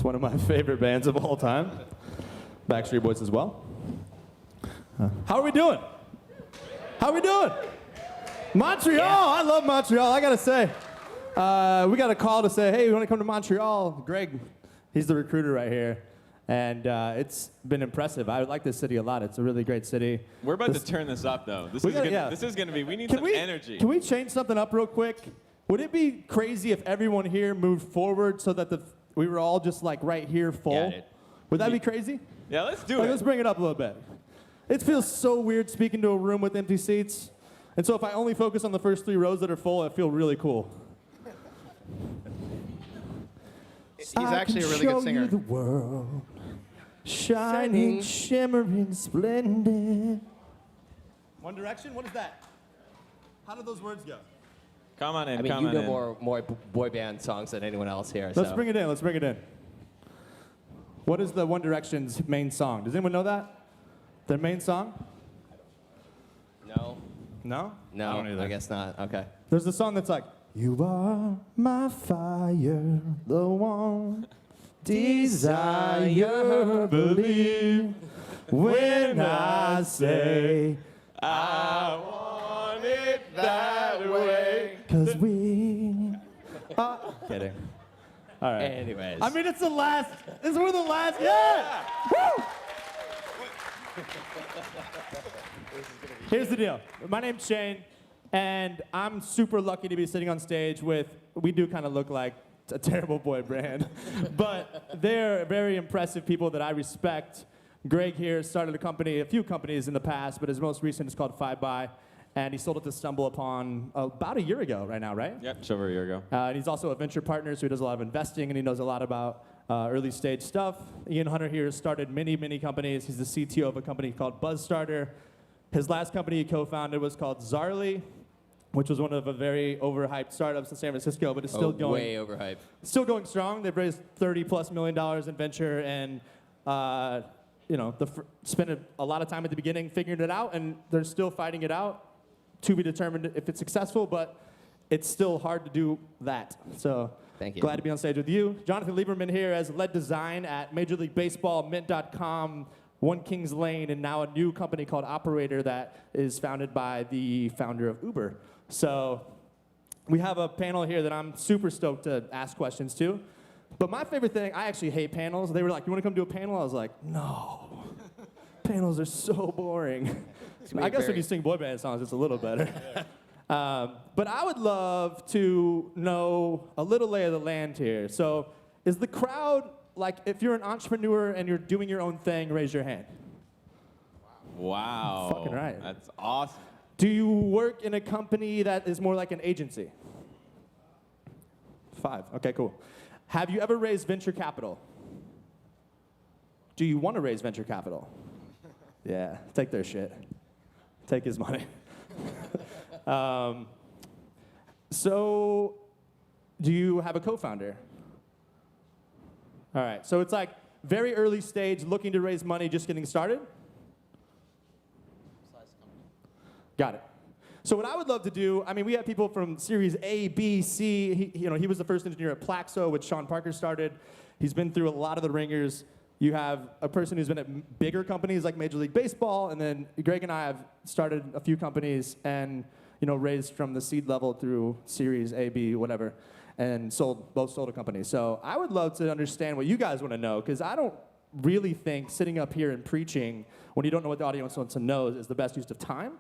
It's one of my favorite bands of all time. Backstreet Boys as well. How are we doing? How are we doing? Montreal, yeah. I love Montreal, I gotta say. We got a call to say, hey, we want to come to Montreal. Greg, he's the recruiter right here. And it's been impressive. I like this city a lot. It's a really great city. We're about to turn this up, though. This is going to be, we need some energy. Can we change something up real quick? Would it be crazy if everyone here moved forward so that we were all just like right here full? Yeah, Would that be crazy? Yeah, let's do it. Let's bring it up a little bit. It feels so weird speaking to a room with empty seats. And so if I only focus on the first 3 rows that are full, I feel really cool. He's actually a really good singer. I can show you the world, shining, shimmering, splendid. One Direction? What is that? How do those words go? Come on in, I mean, come you on know in. more boy band songs than anyone else here. Let's bring it in. Let's bring it in. What is the One Direction's main song? Does anyone know that? Their main song? No. No? No, I don't either. I guess not. Okay. There's the song that's like, you are my fire, the one desire, believe when I say I want it that way. 'Cause we are... Kidding. All right. Anyways. I mean, it's the last. We're the last. Yeah! Woo! Here's the deal. My name's Shane, and I'm super lucky to be sitting on stage with, we do kind of look like a terrible boy band, but they're very impressive people that I respect. Greg here started a few companies in the past, but his most recent is called 5by, and he sold it to Stumble Upon about a year ago right now, right? Yep, just over a year ago. And he's also a venture partner, so he does a lot of investing, and he knows a lot about early stage stuff. Ian Hunter here has started many, many companies. He's the CTO of a company called Buzzstarter. His last company he co-founded was called Zarly, which was one of a very overhyped startups in San Francisco, but it's still going way overhyped. Still going strong. They've raised $30+ million in venture, and spent a lot of time at the beginning figuring it out, and they're still fighting it out. To be determined if it's successful, but it's still hard to do that. So thank you. Glad to be on stage with you. Jonathan Lieberman here has led design at Major League Baseball, Mint.com, One Kings Lane, and now a new company called Operator that is founded by the founder of Uber. So we have a panel here that I'm super stoked to ask questions to. But my favorite thing, I actually hate panels. They were like, you want to come do a panel? I was like, no. Panels are so boring. I guess when you sing boy band songs, it's a little better. But I would love to know a little lay of the land here. So is the crowd, like, if you're an entrepreneur and you're doing your own thing, raise your hand. Wow. Fucking right. That's awesome. Do you work in a company that is more like an agency? 5. Okay, cool. Have you ever raised venture capital? Do you want to raise venture capital? Yeah, take their shit. Take his money. So, do you have a co-founder? All right, so it's like very early stage, looking to raise money, just getting started? Got it. So what I would love to do, I mean, we have people from Series A, B, C. He was the first engineer at Plaxo, which Sean Parker started. He's been through a lot of the ringers. You have a person who's been at bigger companies like Major League Baseball, and then Greg and I have started a few companies and raised from the seed level through Series A, B, whatever, and both sold a company. So I would love to understand what you guys want to know, because I don't really think sitting up here and preaching when you don't know what the audience wants to know is the best use of time.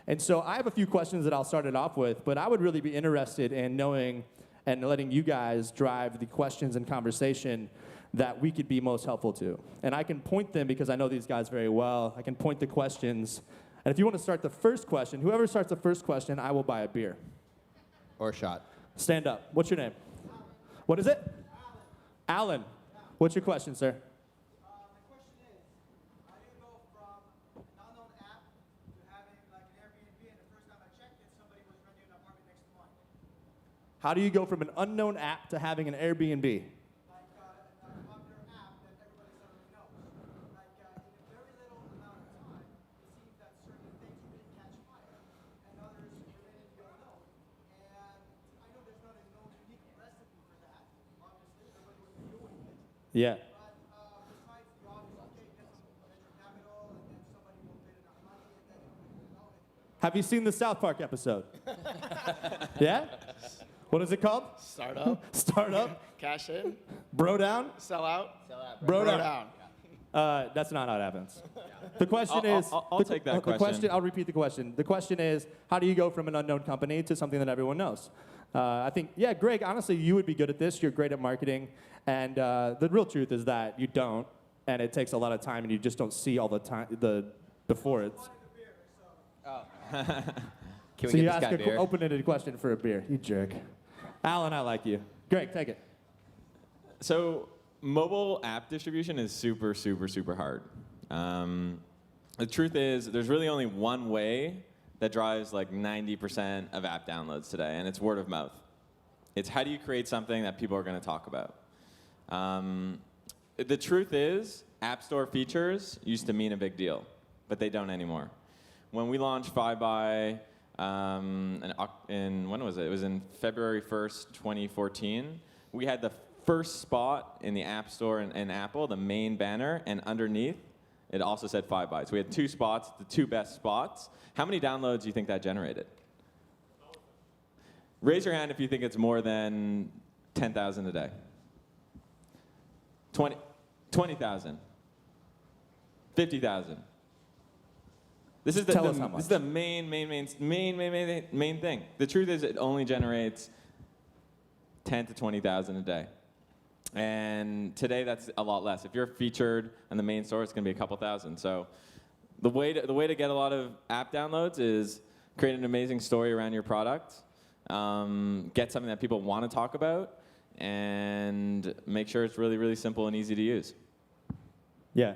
And so I have a few questions that I'll start it off with, but I would really be interested in knowing and letting you guys drive the questions and conversation that we could be most helpful to. And I can point them because I know these guys very well. I can point the questions. And if you want to start the first question, whoever starts the first question, I will buy a beer. Or a shot. Stand up. What's your name? What is it? Alan. What's your question, sir? My question is, how do you go from an unknown app to having like an Airbnb, and the first time I checked it, somebody was renting an apartment next to mine? How do you go from an unknown app to having an Airbnb? Yeah. But besides the obvious, okay, get some venture capital, and then somebody will bid enough money, and then you know it. Have you seen the South Park episode? Yeah? What is it called? Startup, Startup? cash in, Bro down? sell out, Bro throw down. down. That's not how it happens. The question I'll- is. I'll take that question. I'll repeat the question. The question is, how do you go from an unknown company to something that everyone knows? I think, yeah, Greg, honestly, you would be good at this. You're great at marketing. And the real truth is that you don't, and it takes a lot of time, and you just don't see all the time before it. Can we So get you this ask guy an beer? open-ended question for a beer. You jerk. Alan, I like you. Greg, take it. So mobile app distribution is super, super, super hard. The truth is, there's really only one way that drives like 90% of app downloads today, and it's word of mouth. It's how do you create something that people are going to talk about? The truth is, App Store features used to mean a big deal, but they don't anymore. When we launched 5by when was it? It was in February 1st, 2014. We had the first spot in the App Store in Apple, the main banner, and underneath, it also said 5by. So we had two spots, the two best spots. How many downloads do you think that generated? Raise your hand if you think it's more than 10,000 a day. 20,000. 50,000. This is Tell us how this is much. the main thing. The truth is, it only generates 10 to 20,000 a day. And today, that's a lot less. If you're featured on the main store, it's going to be a couple thousand. So the way to get a lot of app downloads is create an amazing story around your product, get something that people want to talk about, and make sure it's really, really simple and easy to use. Yeah.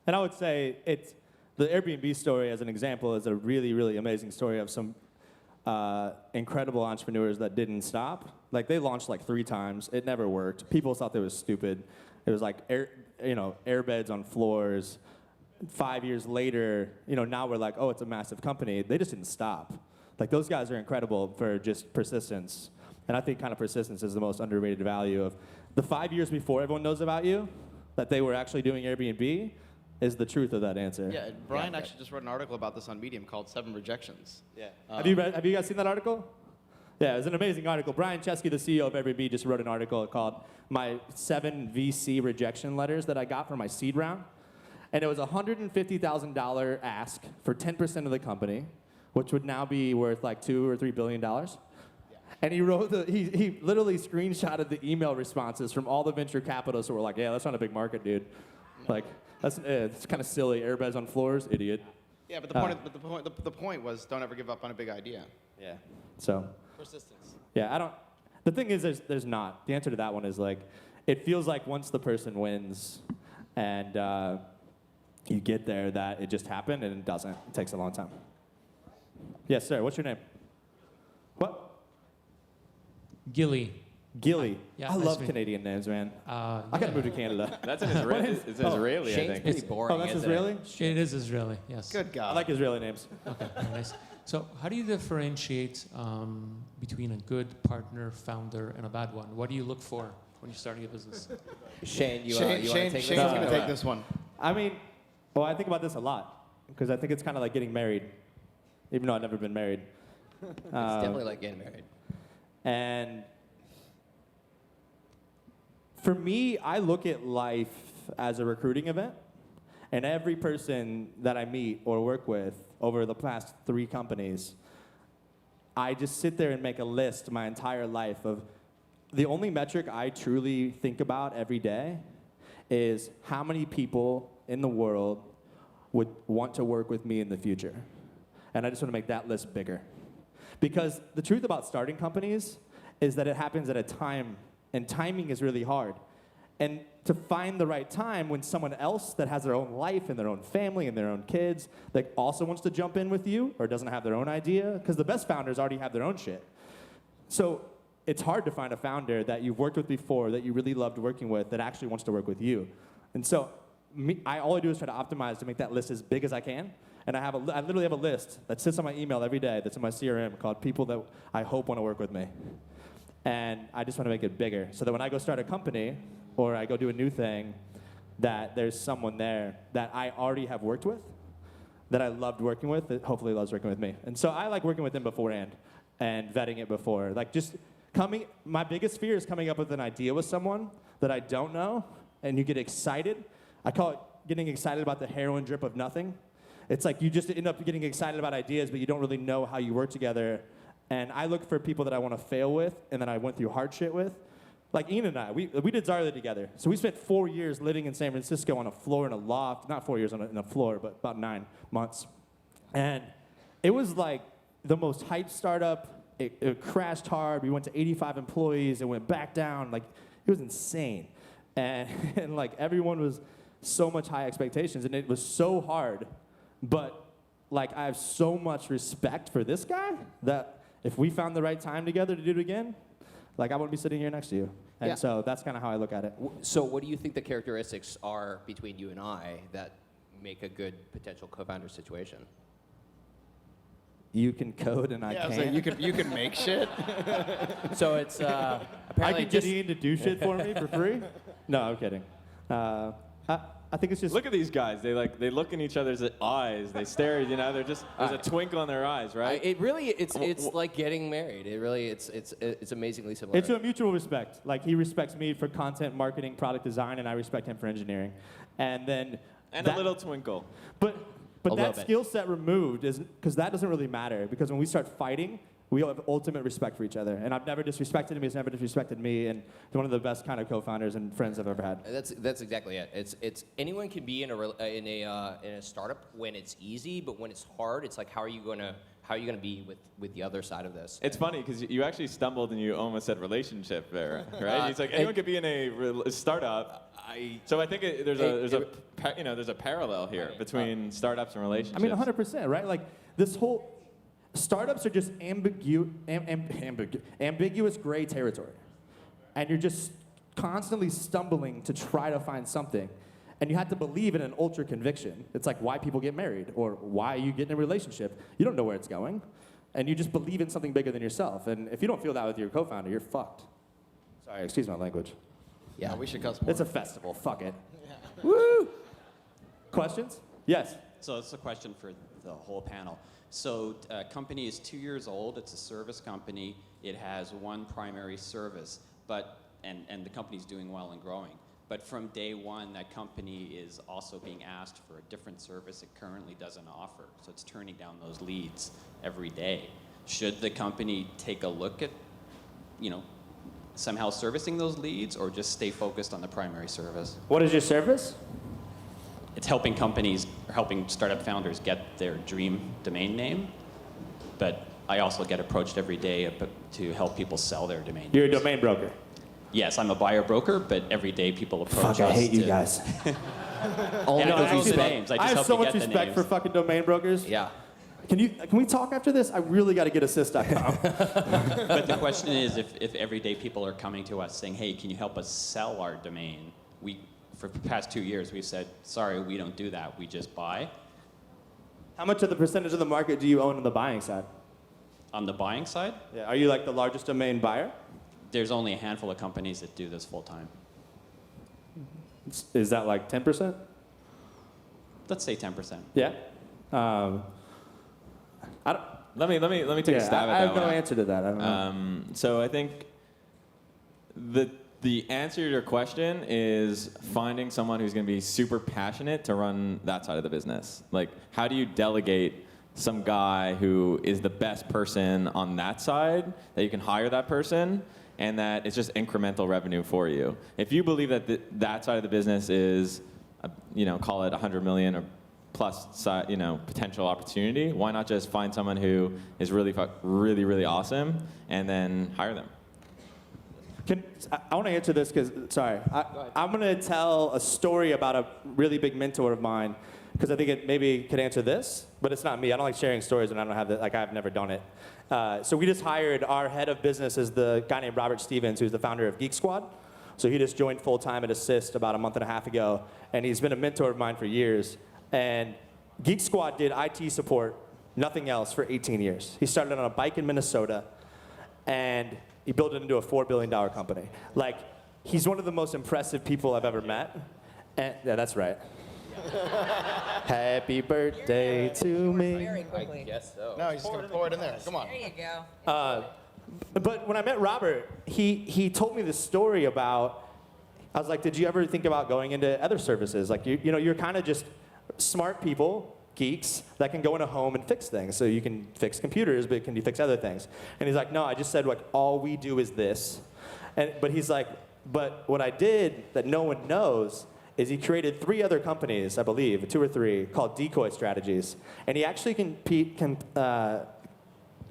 And I would say the Airbnb story, as an example, is a really, really amazing story of some incredible entrepreneurs that didn't stop. Like, they launched like 3 times. It never worked. People thought they was stupid. It was like airbeds on floors. 5 years later, now we're like, oh, it's a massive company. They just didn't stop. Like, those guys are incredible for just persistence. And I think kind of persistence is the most underrated value of the 5 years before everyone knows about you, that they were actually doing Airbnb, is the truth of that answer. Yeah, Brian actually just wrote an article about this on Medium called 7 Rejections. Yeah. Have you guys seen that article? Yeah, it was an amazing article. Brian Chesky, the CEO of Airbnb, just wrote an article called My 7 VC Rejection Letters that I got for my seed round. And it was a $150,000 ask for 10% of the company, which would now be worth like $2 or $3 billion. And he wrote he literally screenshotted the email responses from all the venture capitalists who were like, yeah, that's not a big market, dude. Like, it's kind of silly. Airbeds on floors, idiot. Yeah, but the point was don't ever give up on a big idea. Yeah. So. Persistence. Yeah, the thing is, there's not. The answer to that one is like, it feels like once the person wins, and you get there, that it just happened, and it doesn't. It takes a long time. Yes, sir. What's your name? What? Gilly. Gilly. Yeah, I nice love to meet- Canadian names, man. I yeah. gotta move to Canada. That's an Israeli. It's Israeli, I Shane's think. pretty boring. Oh, that's isn't Israeli? It is Israeli, yes. Good God. I like Israeli names. Okay, very nice. So how do you differentiate between a good partner, founder, and a bad one? What do you look for when you're starting a business? Shane, you want to take Shane's this? going to take this one. I mean, I think about this a lot, because I think it's kind of like getting married, even though I've never been married. It's definitely like getting married. And for me, I look at life as a recruiting event. And every person that I meet or work with over the past 3 companies, I just sit there and make a list my entire life of the only metric I truly think about every day is how many people in the world would want to work with me in the future. And I just want to make that list bigger. Because the truth about starting companies is that it happens at a time, and timing is really hard. And to find the right time when someone else that has their own life and their own family and their own kids that also wants to jump in with you or doesn't have their own idea, because the best founders already have their own shit. So it's hard to find a founder that you've worked with before, that you really loved working with, that actually wants to work with you. And so all I do is try to optimize to make that list as big as I can. And I literally have a list that sits on my email every day that's in my CRM called people that I hope want to work with me. And I just want to make it bigger so that when I go start a company, or I go do a new thing, that there's someone there that I already have worked with, that I loved working with, that hopefully loves working with me. And so I like working with them beforehand and vetting it before. Like just my biggest fear is coming up with an idea with someone that I don't know, and you get excited. I call it getting excited about the heroin drip of nothing. It's like you just end up getting excited about ideas, but you don't really know how you work together. And I look for people that I want to fail with and that I went through hard shit with. Like Ian and I, we did Zarly together. So we spent 4 years living in San Francisco on a floor in a loft. Not 4 years in a floor, but about 9 months. And it was like the most hyped startup. It crashed hard. We went to 85 employees. It went back down. Like, it was insane. And like everyone was so much high expectations, and it was so hard. But like I have so much respect for this guy that if we found the right time together to do it again, like I wouldn't be sitting here next to you. And Yeah. so that's kind of how I look at it. So what do you think the characteristics are between you and I that make a good potential co-founder situation? You can code and I Yeah, I was can't. like, you can make shit. So it's I apparently can get just Ian to do shit for me for free? No, I'm kidding. I think it's just Look at these guys. They look in each other's eyes. They stare. You know, there's a twinkle in their eyes, right? it really it's like getting married. It really it's amazingly similar. It's a mutual respect. Like he respects me for content marketing, product design, and I respect him for engineering. And then and a little twinkle. But little that bit. skill set removed is because that doesn't really matter, because when we start fighting, we all have ultimate respect for each other. And I've never disrespected him. He's never disrespected me. And he's one of the best kind of co-founders and friends I've ever had. That's exactly it. It's anyone can be in a startup when it's easy, but when it's hard, it's like how are you gonna be with the other side of this? It's funny because you actually stumbled and you almost said relationship there, right? It's like anyone could be in a startup. So I think there's a parallel here between startups and relationships. I mean, 100%, right? Like this whole startups are just ambiguous gray territory, and you're just constantly stumbling to try to find something, and you have to believe in an ultra conviction. It's like why people get married or why you get in a relationship. You don't know where it's going, and you just believe in something bigger than yourself. And if you don't feel that with your co-founder, you're fucked. Sorry, excuse my language. Yeah, We should cuss more. It's a festival. Fuck it. Woo! Questions? Yes. So it's a question for the whole panel. So company is 2 years old. It's a service company. It has one primary service, and the company's doing well and growing. But from day one, that company is also being asked for a different service it currently doesn't offer. So it's turning down those leads every day. Should the company take a look at, somehow servicing those leads, or just stay focused on the primary service? What is your service? It's helping startup founders get their dream domain name, but I also get approached every day to help people sell their domain You're a names. domain broker. Yes, I'm a buyer broker, but every day people approach Fuck, us. I hate you to- guys. Only And I because don't we do the spell- names. I I just have help so you much get the respect names. for fucking domain brokers. Yeah. Can we talk after this? I really got to get assist.com. But the question is, if every day people are coming to us saying, "Hey, can you help us sell our domain?" For the past 2 years, we've said, "Sorry, we don't do that. We just buy." How much of the percentage of the market do you own on the buying side? On the buying side, Yeah. Are you like the largest domain buyer? there's only a handful of companies that do this full time. Is that like 10%? Let's say 10%. Yeah. I don't. Let me take a stab at I that have no one. answer to that. I don't know. So I think the answer to your question is finding someone who's going to be super passionate to run that side of the business. Like, how do you delegate some guy who is the best person on that side, that you can hire that person, and that it's just incremental revenue for you? If you believe that that side of the business is, call it 100 million or plus, potential opportunity, why not just find someone who is really, really awesome and then hire them? I want to answer this because, sorry, I'm going to tell a story about a really big mentor of mine because I think it maybe could answer this, but it's not me. I don't like sharing stories when I don't have it. Like, I've never done it. So we just hired our head of business is the guy named Robert Stevens, who's the founder of Geek Squad. So he just joined full-time at Assist about a month and a half ago, and he's been a mentor of mine for years. And Geek Squad did IT support, nothing else, for 18 years. He started on a bike in Minnesota, and he built it into a $4 billion company. Like, he's one of the most impressive people I've ever met. And, yeah, that's right. Happy birthday to me. Very I quickly. guess so. No, he's just gonna pour it in there. Come on. There you go. But when I met Robert, he told me this story about, I was like, did you ever think about going into other services? Like, you know, you're kind of just smart people, geeks, that can go in a home and fix things. So you can fix computers, but can you fix other things? And he's like, no, I just said, like, all we do is this. But he's like, but what I did that no one knows is he created 3 other companies, I believe, 2 or 3, called Decoy Strategies. And he actually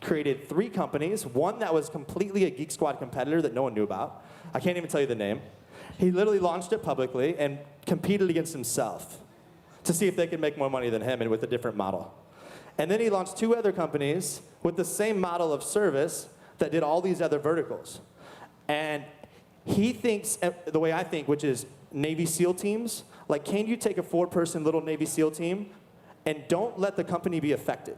created 3 companies, one that was completely a Geek Squad competitor that no one knew about. I can't even tell you the name. He literally launched it publicly and competed against himself to see if they could make more money than him and with a different model. And then he launched 2 other companies with the same model of service that did all these other verticals. And he thinks the way I think, which is Navy SEAL teams. Like, can you take a 4-person little Navy SEAL team and don't let the company be affected?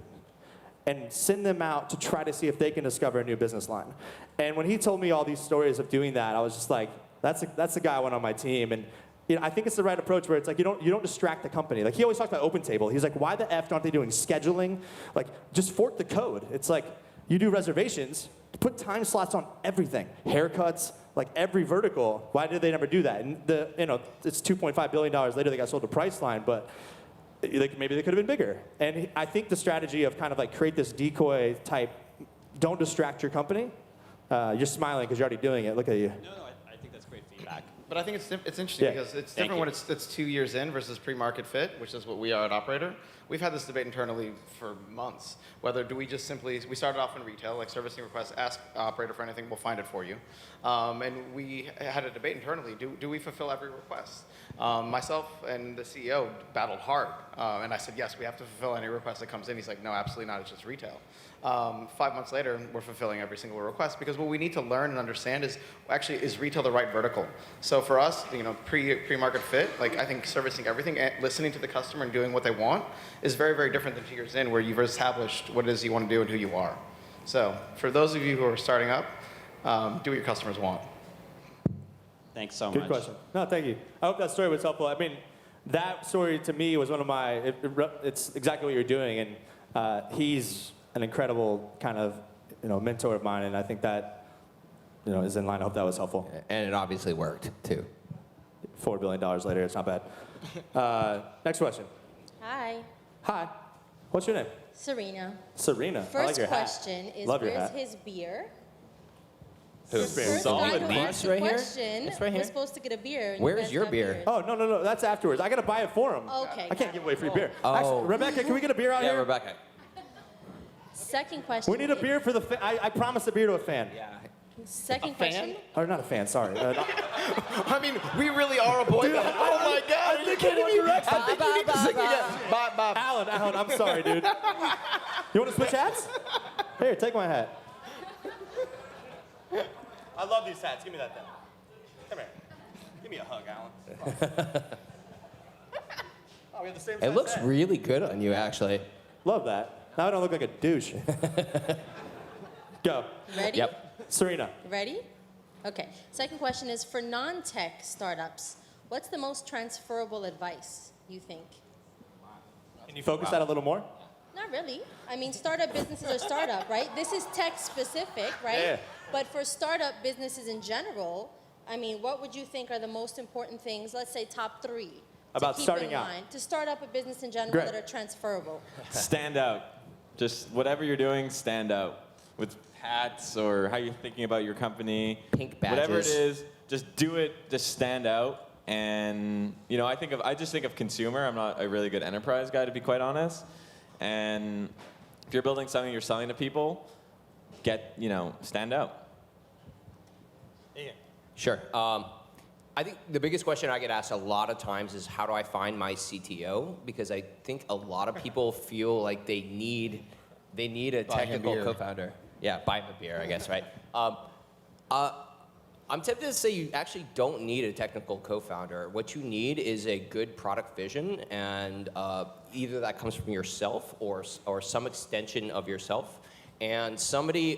And send them out to try to see if they can discover a new business line. And when he told me all these stories of doing that, I was just like, that's the guy I want on my team. And you know, I think it's the right approach where it's like you don't distract the company. Like he always talks about open table. He's like, why the F aren't they doing scheduling? Like, just fork the code. It's like you do reservations, put time slots on everything, haircuts, like every vertical. Why did they never do that? And it's $2.5 billion later they got sold to Priceline, but maybe they could have been bigger. And I think the strategy of kind of like create this decoy type, don't distract your company. You're smiling because you're already doing it. Look at you. No, I think that's great feedback. But I think it's interesting Yeah. because it's Thank different you. when it's 2 years in versus pre-market fit, which is what we are at Operator. We've had this debate internally for months. Whether do we just simply, we started off in retail, like servicing requests, ask Operator for anything, we'll find it for you. And we had a debate internally, do we fulfill every request? Myself and the CEO battled hard. And I said, yes, we have to fulfill any request that comes in. He's like, no, absolutely not, it's just retail. 5 months later, we're fulfilling every single request because what we need to learn and understand is actually is retail the right vertical. So for us, pre-market fit, like I think servicing everything, and listening to the customer and doing what they want is very, very different than 2 years in where you've established what it is you want to do and who you are. So for those of you who are starting up, do what your customers want. Thanks so Good much. question. No, thank you. I hope that story was helpful. I mean, that story to me was one of my, it's exactly what you're doing. And he's an incredible kind of mentor of mine. And I think that is in line. I hope that was helpful. And it obviously worked, too. $4 billion later, it's not bad. Next question. Hi, Hi. What's your name? Serena. Serena. I like First your hat. question is, Love your where's hat. his beer? Who? The first Solid guy who beer. asked the Right here? question It's right here. was supposed to get a beer. and you Where's guys your got beer? beers. Oh, no. That's afterwards. I got to buy it for him. Okay. I can't give away free beer. Oh. Actually, Rebecca, can we get a beer out Yeah, here? Rebecca. Second question. We need a beer for the fan. I promised a beer to a fan. Yeah. Second A question. fan? Or not a fan, sorry. I mean, we really are a boy band. Oh my God, are you kidding me? I think you need to sing again. Bob. Alan, I'm sorry, dude. You want to switch hats? Here, take my hat. I love these hats. Give me that thing. Come here. Give me a hug, Alan. Oh, we have the same It size looks hat. really good on you, actually. Love that. Now I don't look like a douche. Go. Ready? Yep. Serena. Ready? Okay. Second question is for non-tech startups. What's the most transferable advice you think? Can you focus that a little more? Not really. I mean, startup businesses are startup, right? This is tech specific, right? Yeah. But for startup businesses in general, I mean, what would you think are the most important things? Let's say top 3. About to keep starting in out. mind, to start up a business in general Great. that are transferable. Stand out. Just whatever you're doing, stand out. With hats or how you're thinking about your company. Pink badges. Whatever it is, just do it. Just stand out. And I just think of consumer. I'm not a really good enterprise guy, to be quite honest. And if you're building something you're selling to people, stand out. Sure. I think the biggest question I get asked a lot of times is how do I find my CTO? Because I think a lot of people feel like they need a technical co-founder. Yeah, buy him a beer, I guess, right? I'm tempted to say you actually don't need a technical co-founder. What you need is a good product vision, and either that comes from yourself or some extension of yourself. And somebody,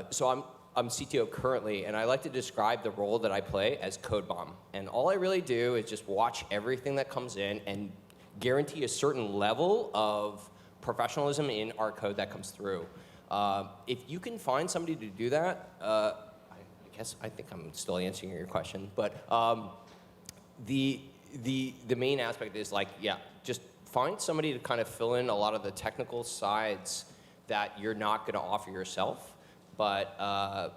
so I'm CTO currently, and I like to describe the role that I play as code bomb. And all I really do is just watch everything that comes in and guarantee a certain level of professionalism in our code that comes through. If you can find somebody to do that, I think I'm still answering your question, but the main aspect is like, yeah, just find somebody to kind of fill in a lot of the technical sides that you're not going to offer yourself, but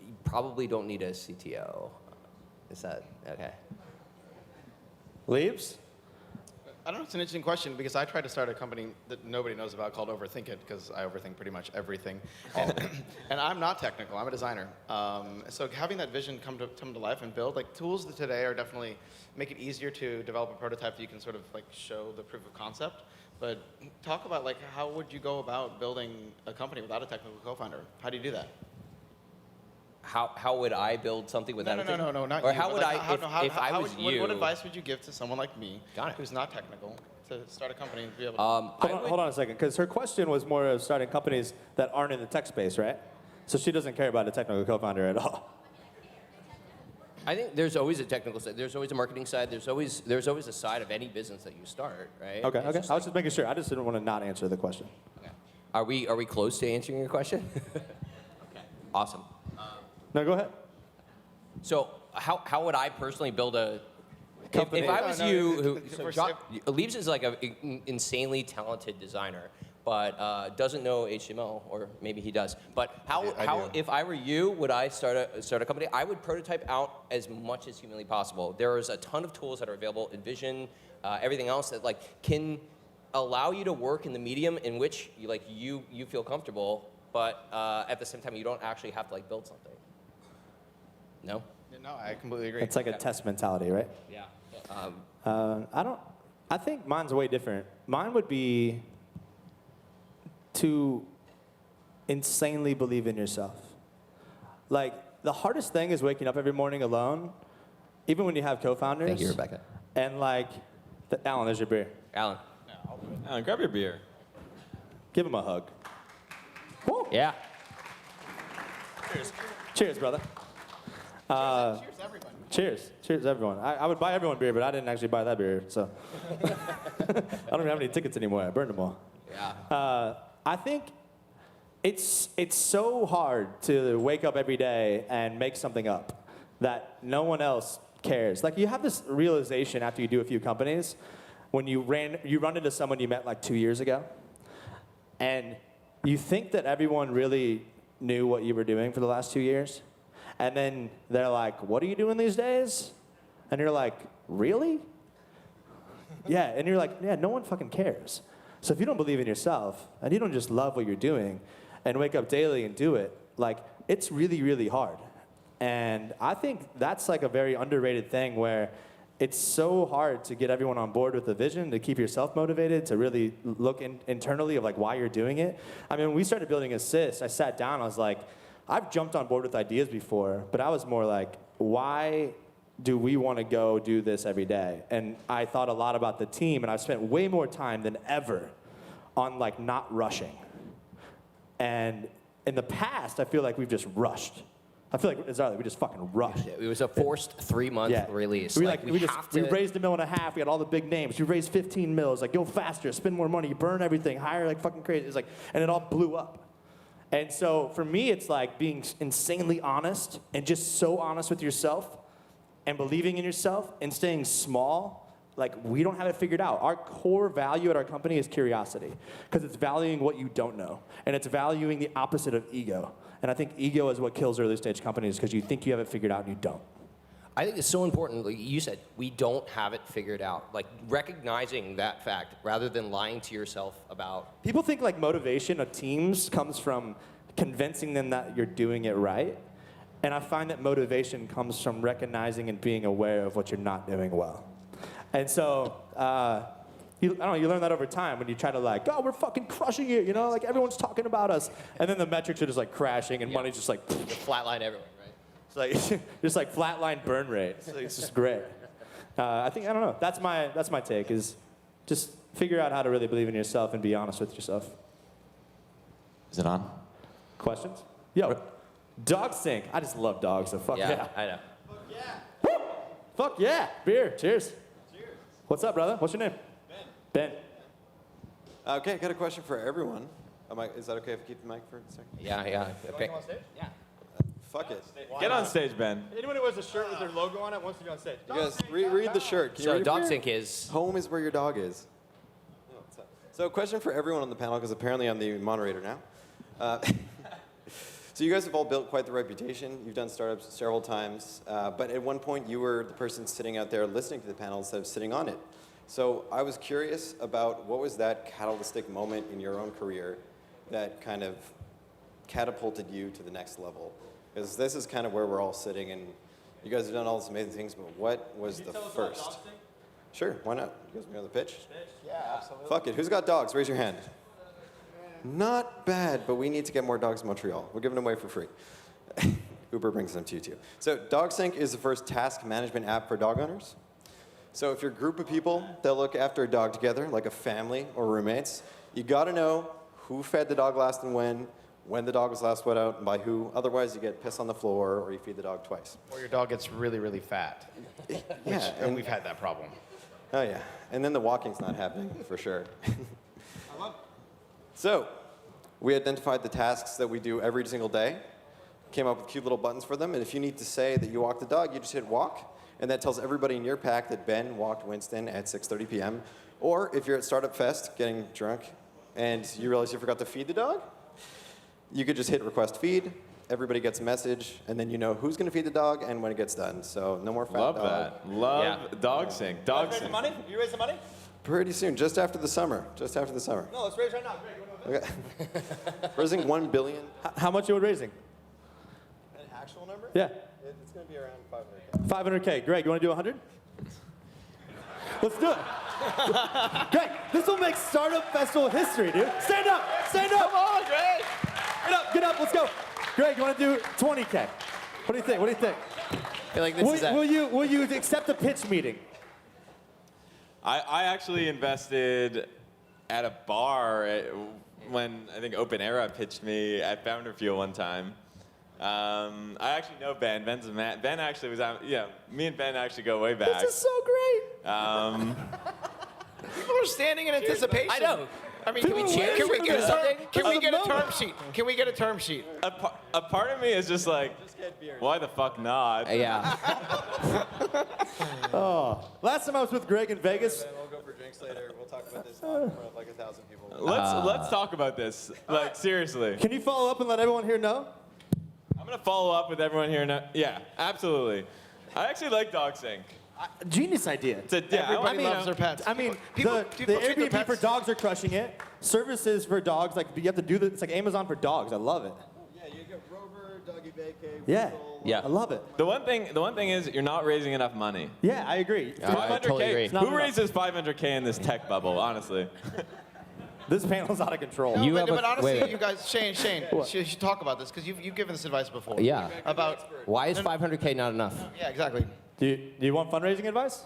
you probably don't need a CTO. Is that okay? Leaves? I don't know, it's an interesting question because I tried to start a company that nobody knows about called Overthink It because I overthink pretty much everything. And I'm not technical, I'm a designer. So having that vision come to life and build, like tools that today are definitely make it easier to develop a prototype that you can sort of like show the proof of concept. But talk about like how would you go about building a company without a technical co-founder? How do you do that? How would I build something without a No, not or you. how but would like, I, if I was you? What advice would you give to someone like me Got it. who's not technical to start a company and be able to... Hold on a second, because her question was more of starting companies that aren't in the tech space, right? So she doesn't care about a technical co-founder at all. I think there's always a technical side. There's always a marketing side. There's always a side of any business that you start, right? Okay, It's okay. just I was just making sure. I just didn't want to not answer the question. okay. Are we close to answering your question? Okay. Awesome. No, go ahead. So how would I personally build a Company. If I was No, you, no, so Leaves is like an insanely talented designer, but doesn't know HTML, or maybe he does. But how if I were you, would I start a company? I would prototype out as much as humanly possible. There is a ton of tools that are available, InVision, everything else that like can allow you to work in the medium in which you feel comfortable, but at the same time you don't actually have to like build something. No? No, I completely agree. It's like a test mentality, right? Yeah. I think mine's way different. Mine would be to insanely believe in yourself. Like, the hardest thing is waking up every morning alone, even when you have co-founders. Thank you, Rebecca. And like, Alan, there's your beer. Alan. Alan, grab your beer. Give him a hug. Woo. Yeah. Cheers, brother. Cheers, everybody. Cheers, everyone. I would buy everyone beer, but I didn't actually buy that beer, so. I don't even have any tickets anymore. I burned them all. Yeah. I think it's so hard to wake up every day and make something up that no one else cares. Like, you have this realization after you do a few companies when you run into someone you met like 2 years ago, and you think that everyone really knew what you were doing for the last 2 years. And then they're like, what are you doing these days? And you're like, really? Yeah, and you're like, yeah, no one fucking cares. So if you don't believe in yourself, and you don't just love what you're doing, and wake up daily and do it, like, it's really, really hard. And I think that's like a very underrated thing where it's so hard to get everyone on board with the vision, to keep yourself motivated, to really look internally of like why you're doing it. I mean, when we started building Assist, I sat down, I was like, I've jumped on board with ideas before, but I was more like, why do we want to go do this every day? And I thought a lot about the team, and I've spent way more time than ever on like not rushing. And in the past, I feel like we've just rushed. I feel like we just fucking rushed. It was a forced 3-month release. We we raised $1.5 million. We had all the big names. We raised 15 mils. Like, go faster, spend more money, burn everything, hire like fucking crazy. It's like, and it all blew up. And so for me, it's like being insanely honest and just so honest with yourself and believing in yourself and staying small. Like, we don't have it figured out. Our core value at our company is curiosity, because it's valuing what you don't know, and it's valuing the opposite of ego. And I think ego is what kills early stage companies, because you think you have it figured out and you don't. I think it's so important, like you said, we don't have it figured out. Like, recognizing that fact rather than lying to yourself about. People think like motivation of teams comes from convincing them that you're doing it right. And I find that motivation comes from recognizing and being aware of what you're not doing well. And so, you learn that over time when you try to like, oh, we're fucking crushing it, you know, like everyone's talking about us. And then the metrics are just like crashing and money's just like, Flatline everywhere, right? it's like, just like flatline burn rate. It's just great. I don't know, that's my take, is just figure out how to really believe in yourself and be honest with yourself. Is it on? Questions? Yo. Dog sink. I just love dogs, so fuck yeah. I know. Fuck yeah. Beer. Cheers. Cheers. What's up, brother? What's your name? Ben. Okay, I got a question for everyone. Is that okay if I keep the mic for a second? Yeah. Okay. Yeah. Fuck it. Get on stage, Ben. Anyone who wears a shirt with their logo on it wants to be on stage. You guys, read the shirt. Can you So read it? dog sink is. Home is where your dog is. So question for everyone on the panel, because apparently I'm the moderator now. So you guys have all built quite the reputation. You've done startups several times. But at one point, you were the person sitting out there listening to the panel instead of sitting on it. So I was curious about what was that catalytic moment in your own career that kind of catapulted you to the next level? Because this is kind of where we're all sitting, and you guys have done all these amazing things, but what was the first? Sure, why not? You guys want to know the pitch? Yeah, absolutely. Fuck it. Who's got dogs? Raise your hand. Not bad, but we need to get more dogs in Montreal. We're giving them away for free. Uber brings them to you too. So DogSync is the first task management app for dog owners. So if you're a group of people that look after a dog together, like a family or roommates, you got to know who fed the dog last and when the dog was last wet out, and by who. Otherwise, you get piss on the floor or you feed the dog twice. Or your dog gets really, really fat. Yeah, And we've had that problem. Oh yeah, and then the walking's not happening for sure. So, we identified the tasks that we do every single day, came up with cute little buttons for them, and if you need to say that you walked the dog, you just hit walk, and that tells everybody in your pack that Ben walked Winston at 6:30 p.m. Or if you're at Startupfest getting drunk and you realize you forgot to feed the dog, you could just hit request feed, everybody gets a message, and then you know who's going to feed the dog and when it gets done. So no more fat Love dog. that. Love dog sync. Dog Raise the sync. money? You raise the money? Pretty soon, just after the summer. Just after the summer. No, let's raise right now. Greg, you wanna Okay. Raising $1 billion. How much you were raising? An actual number? Yeah. It's going to be around 500K. 500K. Greg, you want to do 100? Let's do it. Greg, this will make Startup Festival history, dude. Stand up. Stand up. Come on, Greg. Get up. Let's go. Greg, you want to do 20K? What do you think? What do you think? I feel like this is Will you accept a pitch meeting? I actually invested at a bar when I think Open Era pitched me at Founder Fuel one time. I actually know Ben. Ben's a man. Ben actually was out. Yeah, me and Ben actually go way back. This is so great. People are standing in anticipation. I know. I mean, can we cheer? Can we get something? Can we get a term sheet? Can we get a term sheet? A part of me is just like, why the fuck not? Yeah. Last time I was with Greg in Vegas. We'll go for drinks later. We'll talk about this in front of like 1,000 people. Let's talk about this. Like seriously. Can you follow up and let everyone here know? I'm gonna follow up with everyone here now. Yeah, absolutely. I actually like DogSync. Genius idea. Everybody loves their pets. I mean, People the treat their Airbnb for pets- dogs are crushing it. Services for dogs, like you have to do this. It's like Amazon for dogs. I love it. Yeah, you got Rover, Doggy Vacay, Yeah. Yeah. I love it. The one thing is you're not raising enough money. Yeah, I agree. I totally agree. Not Who enough. raises 500K in this tech bubble? Honestly. This panel's out of control. No, You but, have a- but honestly, wait. you guys, Shane, you should talk about this because you've given this advice before. Yeah. About Why is 500K not enough? yeah, exactly. Do you want fundraising advice?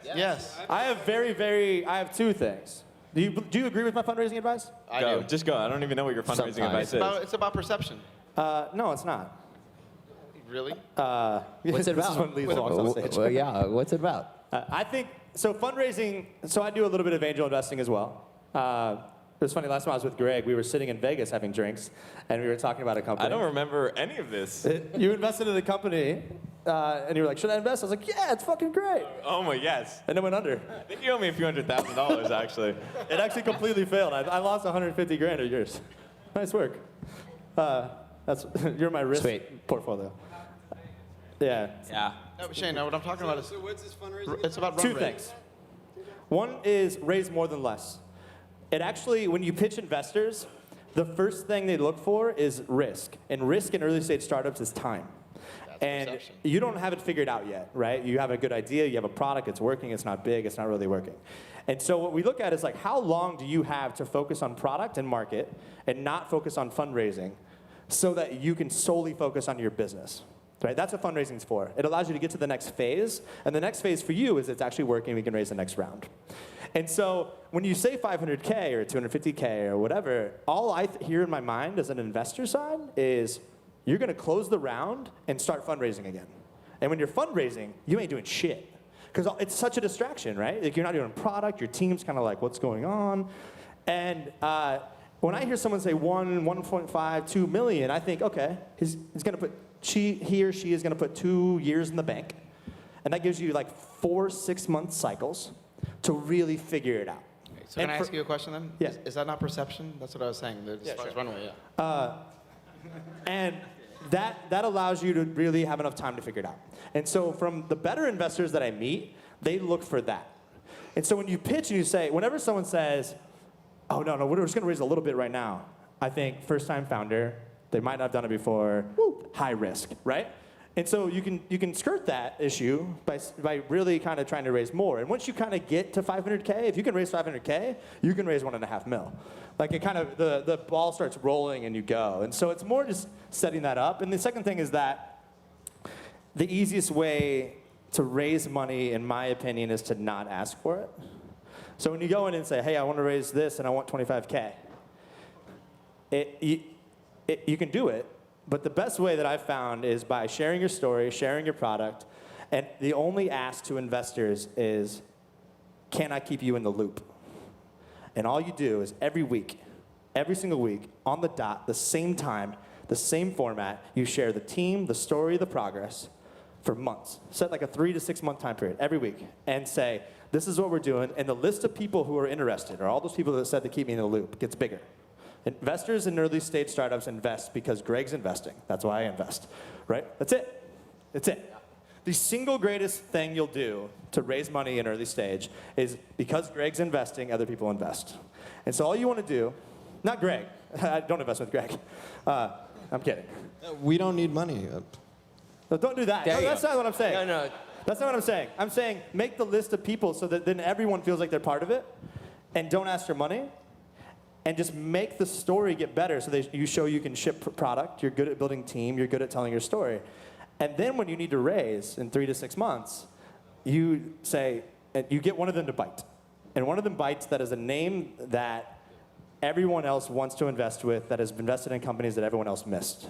Yes, I have two things. Do you agree with my fundraising advice? I Go. do. Just go. I don't even know what your fundraising Sometimes. advice is. It's about perception. No, it's not. Really? What's it This is about? when Lee walks on stage. Well, yeah, what's it about? I think, so fundraising, so I do a little bit of angel investing as well. It was funny, last time I was with Greg, we were sitting in Vegas having drinks, and we were talking about a company. I don't remember any of this. You invested in a company, and you were like, should I invest? I was like, yeah, it's fucking great. Oh my yes. And it went under. I think you owe me a few $100,000 actually. It actually completely failed. I lost 150 grand of yours. Nice work. You're my risk Sweet. portfolio. Yeah. Yeah. No, Shane, no, what I'm talking about is So what's this fundraising? it's about run Two rate. things. One is raise more than less. It actually, when you pitch investors, the first thing they look for is risk. And risk in early stage startups is time. And perception. you don't have it figured out yet, right? You have a good idea, you have a product, it's working, it's not big, it's not really working. And so what we look at is like, how long do you have to focus on product and market and not focus on fundraising so that you can solely focus on your business? Right? That's what fundraising is for. It allows you to get to the next phase, and the next phase for you is it's actually working, we can raise the next round. And so when you say 500K or 250K or whatever, all I hear in my mind as an investor side is, you're going to close the round and start fundraising again. And when you're fundraising, you ain't doing shit. Because it's such a distraction, right? Like, you're not doing product. Your team's kind of like, what's going on? And when I hear someone say 1.5, 2 million, I think, okay, he's going to put, he or she is going to put 2 years in the bank. And that gives you like 4-6 month cycles to really figure it out. So can I ask you a question then? Yeah. Is that not perception? That's what I was saying. As far as runway, yeah. And that allows you to really have enough time to figure it out. And so from the better investors that I meet, they look for that. And so when you pitch and you say, whenever someone says, oh, no, we're just going to raise a little bit right now, I think first-time founder, they might not have done it before, high risk, right? And so you can skirt that issue by really kind of trying to raise more. And once you kind of get to 500K, if you can raise 500K, you can raise 1.5 mil. Like, it kind of, the ball starts rolling and you go. And so it's more just setting that up. And the second thing is that the easiest way to raise money, in my opinion, is to not ask for it. So when you go in and say, hey, I want to raise this and I want 25K, you can do it. But the best way that I've found is by sharing your story, sharing your product, and the only ask to investors is, can I keep you in the loop? And all you do is every week, every single week, on the dot, the same time, the same format, you share the team, the story, the progress for months. Set like a 3 to 6 month time period every week and say, this is what we're doing. And the list of people who are interested, or all those people that said to keep me in the loop, gets bigger. Investors in early stage startups invest because Greg's investing. That's why I invest, right? That's it. That's it. The single greatest thing you'll do to raise money in early stage is because Greg's investing, other people invest. And so all you want to do, not Greg, don't invest with Greg. I'm kidding. We don't need money. No, don't do that. No, that's not what I'm saying. No. That's not what I'm saying. I'm saying make the list of people so that then everyone feels like they're part of it, and don't ask for money. And just make the story get better so you show you can ship product, you're good at building team, you're good at telling your story. And then when you need to raise in 3 to 6 months, you say, and you get one of them to bite. And one of them bites that is a name that everyone else wants to invest with, that has invested in companies that everyone else missed.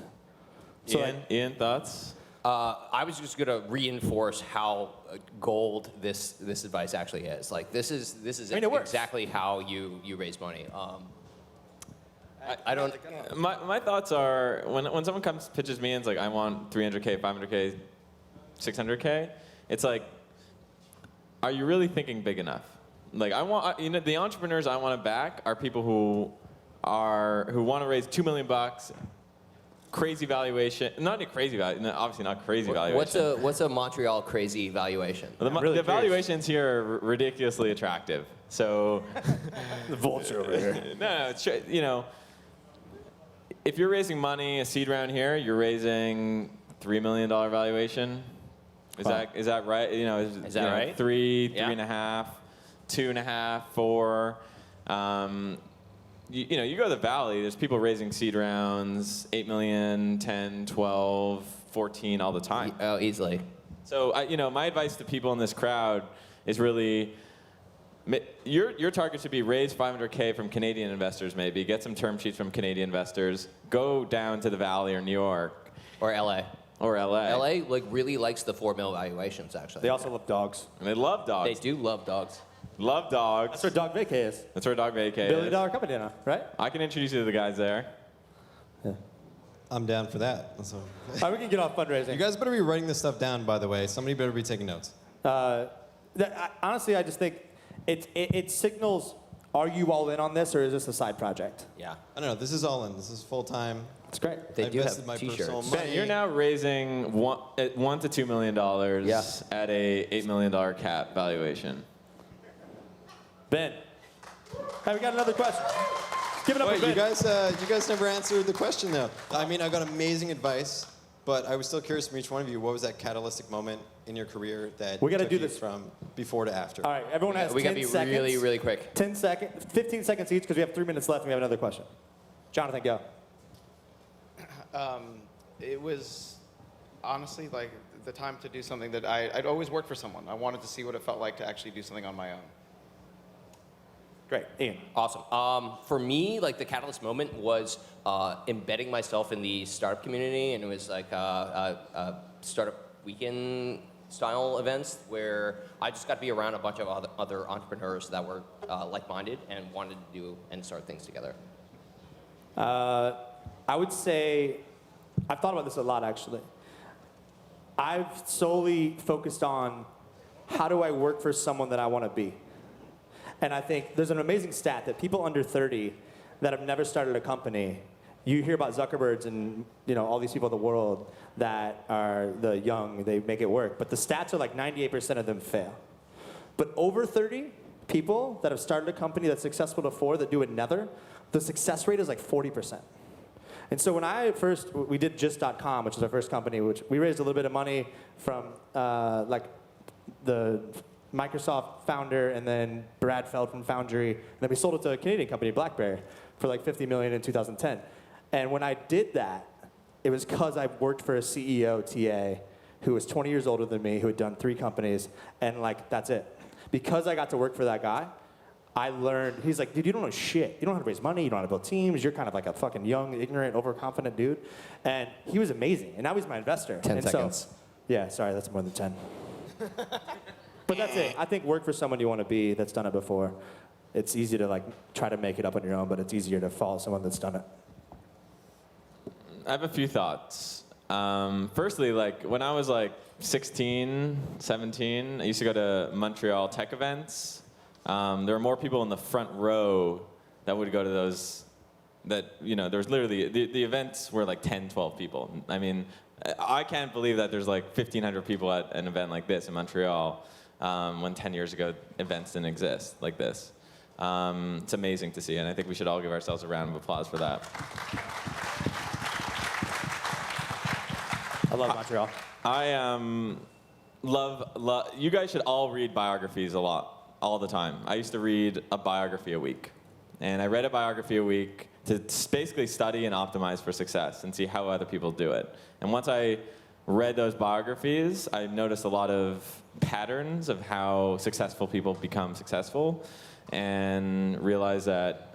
So Ian, thoughts? I was just going to reinforce how gold this advice actually is. Like, this is exactly how you raise money. I don't. My thoughts are, when someone pitches me and is like, I want 300K, 500K, 600K, it's like, are you really thinking big enough? Like, the entrepreneurs I want to back are people who want to raise $2 million, crazy valuation, not a crazy value, obviously not crazy valuation. What's a Montreal crazy valuation? The valuations here are ridiculously attractive. So the vulture over here. No, if you're raising money, a seed round here, you're raising $3 million valuation. Is that right? Is that right? 3, 3.5, 2.5, 4. You go to the Valley, there's people raising seed rounds, 8 million, 10, 12, 14 all the time. Oh, easily. So, my advice to people in this crowd is really, your target should be raise 500K from Canadian investors maybe, get some term sheets from Canadian investors, go down to the Valley or New York. Or LA. LA really likes the 4 mil valuations, actually. They also love dogs. And they love dogs. They do love dogs. Love dogs. That's where Dog Vacay is. That's where Dog Vacay is. $1 billion company now, right? I can introduce you to the guys there. Yeah. I'm down for that. So. All right, we can get off fundraising. You guys better be writing this stuff down, by the way. Somebody better be taking notes. Honestly, I just think it signals, are you all in on this, or is this a side project? Yeah. I don't know. This is all in. This is full time. It's great. They I do invested have my personal t-shirts. money. Ben, you're now raising $1 to $2 million at a $8 million cap valuation. Ben. Hey, we got another question. Give it up Wait, for Ben. you guys never answered the question though. I mean, I got amazing advice, but I was still curious from each one of you. What was that catalytic moment in your career that We gotta took do you this from before to after? All right, everyone has We 10 got to be seconds. really, really quick. 10 seconds, 15 seconds each, because we have 3 minutes left and we have another question. Jonathan, go. It was honestly like the time to do something that I'd always worked for someone. I wanted to see what it felt like to actually do something on my own. Great. Ian. Awesome. For me, like the catalyst moment was embedding myself in the startup community, and it was like startup weekend style events where I just got to be around a bunch of other entrepreneurs that were like-minded and wanted to do and start things together. I would say, I've thought about this a lot actually. I've solely focused on how do I work for someone that I want to be. And I think there's an amazing stat that people under 30 that have never started a company, you hear about Zuckerbergs and all these people in the world that are the young, they make it work. But the stats are like 98% of them fail. But over 30 people that have started a company that's successful to 4 that do it never, the success rate is like 40%. And so when we did just.com, which is our first company, which we raised a little bit of money from like the Microsoft founder and then Brad Feld from Foundry. And then we sold it to a Canadian company, BlackBerry, for like $50 million in 2010. And when I did that, it was because I worked for a CEO, TA, who was 20 years older than me, who had done 3 companies, and like, that's it. Because I got to work for that guy, I learned, he's like, dude, you don't know shit. You don't know how to raise money, you don't know how to build teams, you're kind of like a fucking young, ignorant, overconfident dude. And he was amazing, and now he's my investor. 10 and seconds. So, yeah, sorry, that's more than 10. But that's it. I think work for someone you want to be that's done it before. It's easy to like try to make it up on your own, but it's easier to follow someone that's done it. I have a few thoughts. Firstly, like when I was like 16, 17, I used to go to Montreal tech events. There were more people in the front row that would go to those. There was literally, the events were like 10, 12 people. I mean, I can't believe that there's like 1,500 people at an event like this in Montreal when 10 years ago events didn't exist like this. It's amazing to see, and I think we should all give ourselves a round of applause for that. I love Montreal. I love, you guys should all read biographies a lot, all the time. I used to read a biography a week. And I read a biography a week to basically study and optimize for success and see how other people do it. And once I read those biographies, I noticed a lot of patterns of how successful people become successful and realized that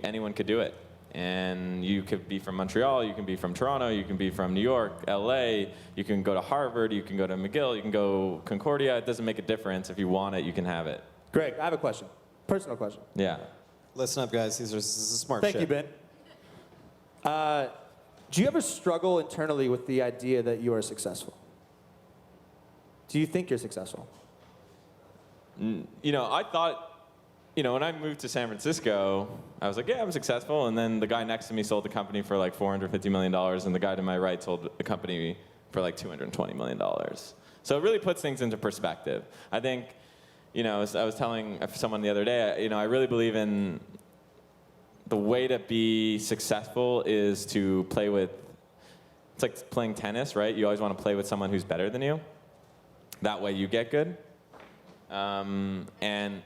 anyone could do it. And you could be from Montreal, you can be from Toronto, you can be from New York, LA, you can go to Harvard, you can go to McGill, you can go Concordia. It doesn't make a difference. If you want it, you can have it. Greg, I have a question. Personal question. Yeah. Listen up, guys. This is smart Thank shit. you, Ben. Do you ever struggle internally with the idea that you are successful? Do you think you're successful? I thought, when I moved to San Francisco, I was like, yeah, I'm successful. And then the guy next to me sold the company for like $450 million, and the guy to my right sold the company for like $220 million. So it really puts things into perspective. I think, as I was telling someone the other day, I really believe in the way to be successful is to play with, it's like playing tennis, right? You always want to play with someone who's better than you. That way you get good. And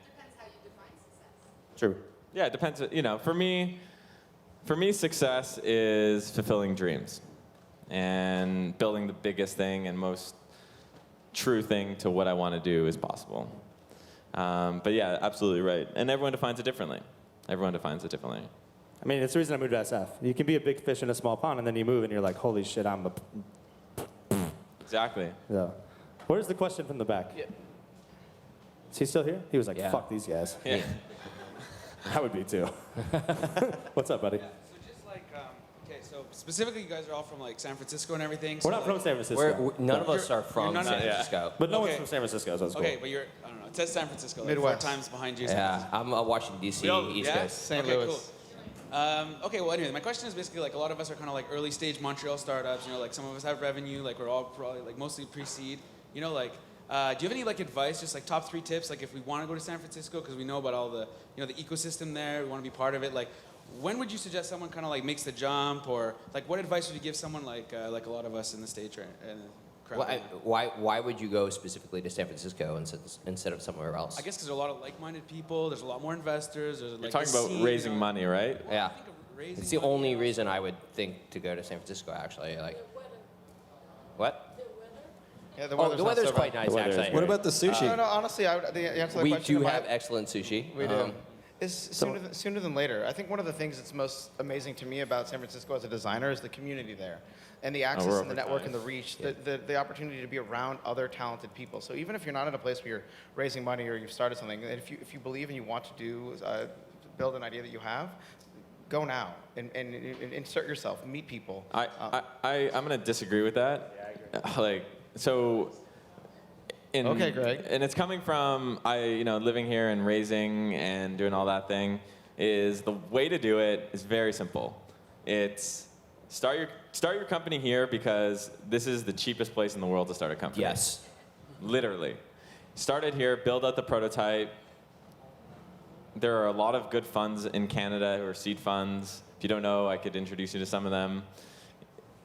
True. yeah, it depends. For me, success is fulfilling dreams and building the biggest thing and most true thing to what I want to do is possible. But yeah, absolutely right. And everyone defines it differently. I mean, it's the reason I moved to SF. You can be a big fish in a small pond, and then you move, and you're like, holy shit, I'm a... Exactly. Yeah. Where's the question from the back? Yeah. Is he still here? He was like, Yeah. fuck these guys. Yeah. I would be too. What's up, buddy? So just like, so specifically you guys are all from like San Francisco and everything. We're not from San Francisco. None of us are You're from none San of- Francisco. But no one's Okay. from San Francisco, so it's Okay, cool. but you're, I don't know, it says San Francisco, like Midwest. 4 times behind you. Yeah, I'm Washington, D.C., East yeah? Coast. St. Okay, Louis. cool. Okay, well anyway, my question is basically like a lot of us are kind of like early stage Montreal startups, like some of us have revenue, like we're all probably like mostly pre-seed, do you have any like advice, just like top 3 tips, like if we want to go to San Francisco because we know about all the, the ecosystem there, we want to be part of it, like when would you suggest someone kind of like makes the jump, or like what advice would you give someone like a lot of us in the stage crowd? Why would you go specifically to San Francisco instead of somewhere else? I guess because there are a lot of like-minded people, there's a lot more investors, there's like You're talking a about scene, raising money, right? Yeah. I think of raising It's the money. only reason I would think to go to San Francisco, actually. Like, what? Yeah, the Oh, weather's the not weather's so quite bad. nice, weather is actually. What about the sushi? No, honestly, the answer to the We question. do my- have excellent sushi. We do. is sooner than later. I think one of the things that's most amazing to me about San Francisco as a designer is the community there, and the access and the network and the reach, the opportunity to be around other talented people. So even if you're not in a place where you're raising money or you've started something, and if you believe and you want to do build an idea that you have, go now and insert yourself, meet people. I'm going to disagree with that. Yeah, I agree. Okay, Greg. And it's coming from living here and raising and doing all that thing. Is the way to do it is very simple. It's start your company here because this is the cheapest place in the world to start a company. Yes. Literally, start it here. Build out the prototype. There are a lot of good funds in Canada who are seed funds. If you don't know, I could introduce you to some of them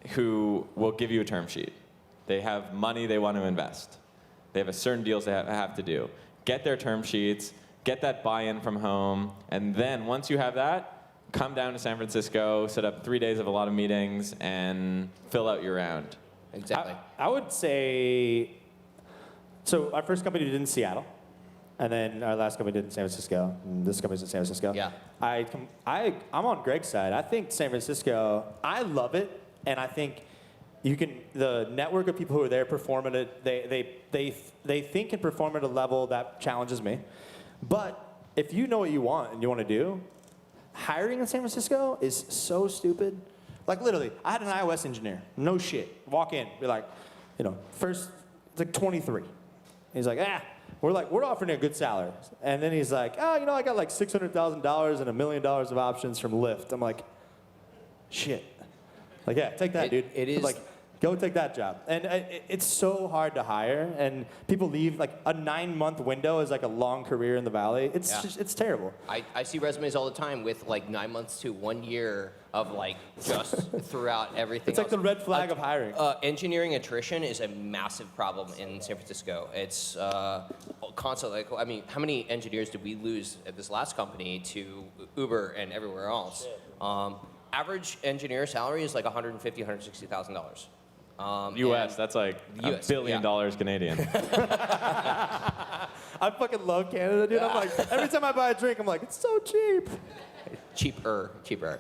who will give you a term sheet. They have money they want to invest. They have a certain deals they have to do. Get their term sheets, get that buy-in from home, and then once you have that, come down to San Francisco, set up 3 days of a lot of meetings, and fill out your round. Exactly. I would say, so our first company did in Seattle, and then our last company did in San Francisco, and this company's in San Francisco. Yeah. I'm on Greg's side. I think San Francisco, I love it, and I think the network of people who are there perform at it, they think and perform at a level that challenges me. But if you know what you want and you want to do, hiring in San Francisco is so stupid. Like literally, I had an iOS engineer, no shit. Walk in, be like, first, it's like 23. He's like, we're offering a good salary. And then he's like, I got like $600,000 and $1 million of options from Lyft. I'm like, shit. Like, yeah, take that, dude. It is. Like, go take that job. And it's so hard to hire. And people leave, like, a 9-month window is like a long career in the Valley. It's terrible. I see resumes all the time with, like, 9 months to 1 year of, like, just throughout everything It's like the red flag of hiring. Engineering attrition is a massive problem in San Francisco. It's constantly, how many engineers did we lose at this last company to Uber and everywhere else? Average engineer salary is like $150,000, $160,000. U.S. That's like $1 billion Canadian. I fucking love Canada, dude. I'm like, every time I buy a drink, I'm like, it's so cheap. Cheaper.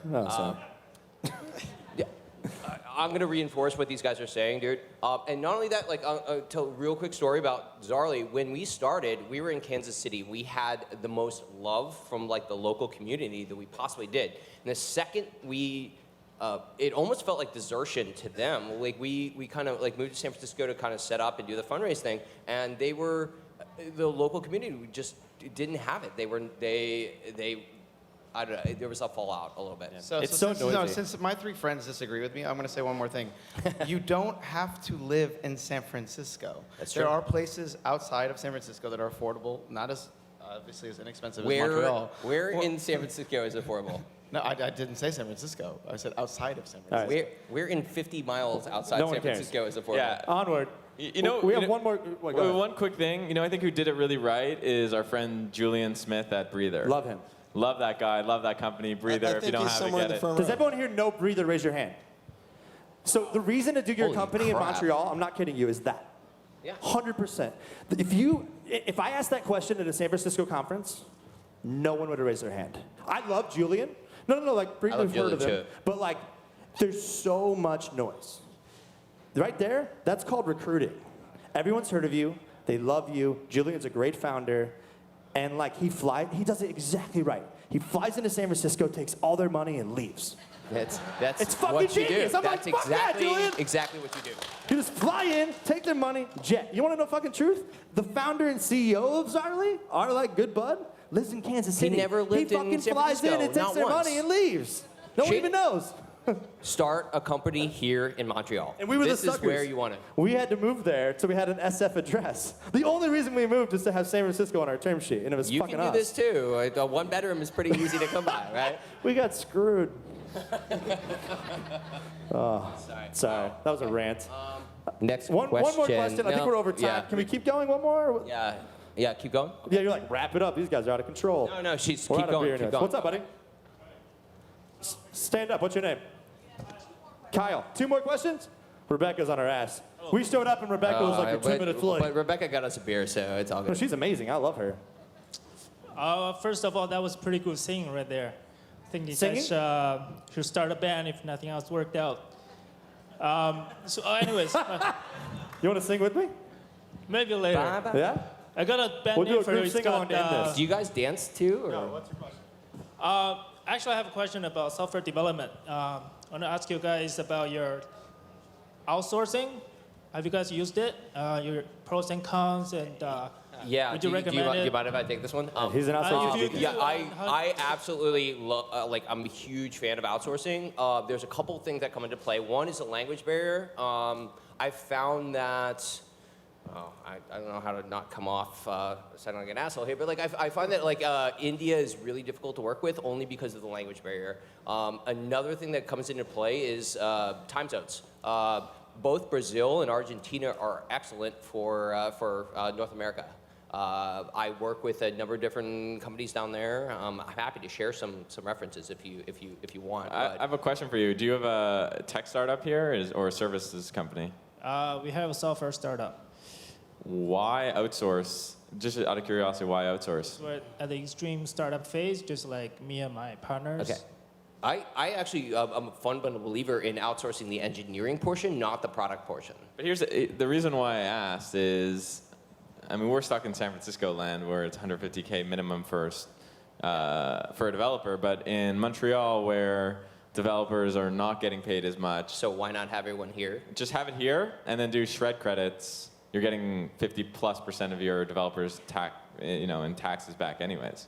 No, sorry. I'm going to reinforce what these guys are saying, dude. And not only that, tell a real quick story about Zarly. When we started, we were in Kansas City. We had the most love from the local community that we possibly did. And the second it almost felt like desertion to them. Like we kind of moved to San Francisco to kind of set up and do the fundraise thing, and the local community just didn't have it. I don't know. There was a fallout a little bit. So since my 3 friends disagree with me, I'm going to say one more thing. You don't have to live in San Francisco. That's true. There are places outside of San Francisco that are affordable, not as obviously as inexpensive as Montreal. Where in San Francisco is affordable? No, I didn't say San Francisco. I said outside of San Francisco. Right. We're in 50 miles outside San Francisco is affordable. Yeah. Onward. We have one more. One quick thing. I think who did it really right is our friend Julian Smith at Breather. Love him. Love that guy. Love that company. Breather. If you don't have it, get it. Does everyone here know Breather? Raise your hand. So the reason to do your company in Montreal, I'm not kidding you, is that. Yeah. 100%. If I asked that question at a San Francisco conference, no one would have raised their hand. I love Julian. No, Breather's heard of him. But there's so much noise. Right there, that's called recruiting. Everyone's heard of you. They love you. Julian's a great founder. And he does it exactly right. He flies into San Francisco, takes all their money, and leaves. It's fucking what you genius. do. I'm That's like, fuck that, Julian. exactly what you do. You just fly in, take their money, jet. You want to know fucking truth? The founder and CEO of Zarly, our good bud, lives in Kansas City. He never lived in San flies Francisco, in and takes not their once. money and leaves. No one even knows. Start a company here in Montreal. And we were this the suckers. is where you want it. We had to move there, so we had an SF address. The only reason we moved is to have San Francisco on our term sheet, and it was You fucking can do us. this too. A 1-bedroom is pretty easy to come by, right? We got screwed. Sorry. That was a rant. Next One question. more question. I think we're over time. Yeah. Can we keep going one more? Yeah, keep going. Yeah, you're wrap it up. These guys are out of control. No, she's We're keep out of going. beer Keep anyways. going. What's up, buddy? Stand up. What's your name? Kyle. 2 more questions? Rebecca's on her ass. We showed up and Rebecca was a 2 minutes late. But Rebecca got us a beer, so it's all No, good. she's amazing. I love her. First of all, that was pretty good singing right there. I think you Singing? guys should start a band if nothing else worked out. Anyways, You want to sing with me? maybe later. Yeah? I got a band We'll do name a for group you. It's sing-along called, to end this. Do you guys dance too? Or? what's your question? Actually, I have a question about software development. I want to ask you guys about your outsourcing. Have you guys used it? Your pros and cons, and Yeah. would Do you you recommend it? mind if I take this one? He's an outsourcing if you- geek. Yeah, I absolutely like. I'm a huge fan of outsourcing. There's a couple things that come into play. One is the language barrier. I found that. Oh, I don't know how to not come off sounding like an asshole here, but like I find that like India is really difficult to work with only because of the language barrier. Another thing that comes into play is time zones. Both Brazil and Argentina are excellent for North America. I work with a number of different companies down there. I'm happy to share some references if you want. I have a question for you. Do you have a tech startup here or a services company? We have a software startup. Why outsource? Just out of curiosity, why outsource? We're at the extreme startup phase, just like me and my partners. Okay. I actually I'm a fundamental believer in outsourcing the engineering portion, not the product portion. But here's the reason why I asked is, I mean, we're stuck in San Francisco land where it's 150K minimum first for a developer, but in Montreal where developers are not getting paid as much. So why not have everyone here? Just have it here and then do shred credits. You're getting 50+% of your developers' in taxes back anyways.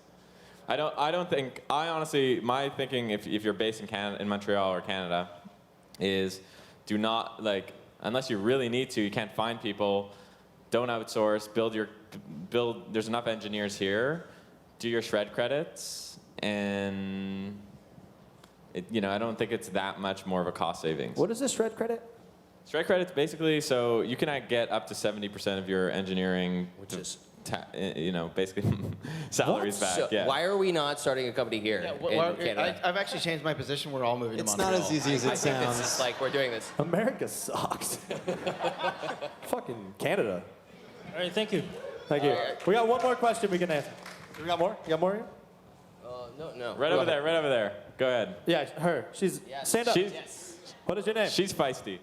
I honestly, my thinking, if you're based in Montreal or Canada, is do not, unless you really need to, you can't find people, don't outsource, there's enough engineers here, do your shred credits, and I don't think it's that much more of a cost savings. What is this shred credit? Shred credits basically, so you can get up to 70% of your engineering, Which is basically salaries back. So yeah. why are we not starting a company here in Canada? I've actually changed my position. We're all moving It's to Montreal. not as easy as it I think this sounds. is like we're doing this. America sucks. Fucking Canada. All right, thank you. Thank you. We got one more question we can answer. We got more? You got more here? No. Right over there. Go ahead. Yeah, her. She's stand up. What is your name? She's feisty.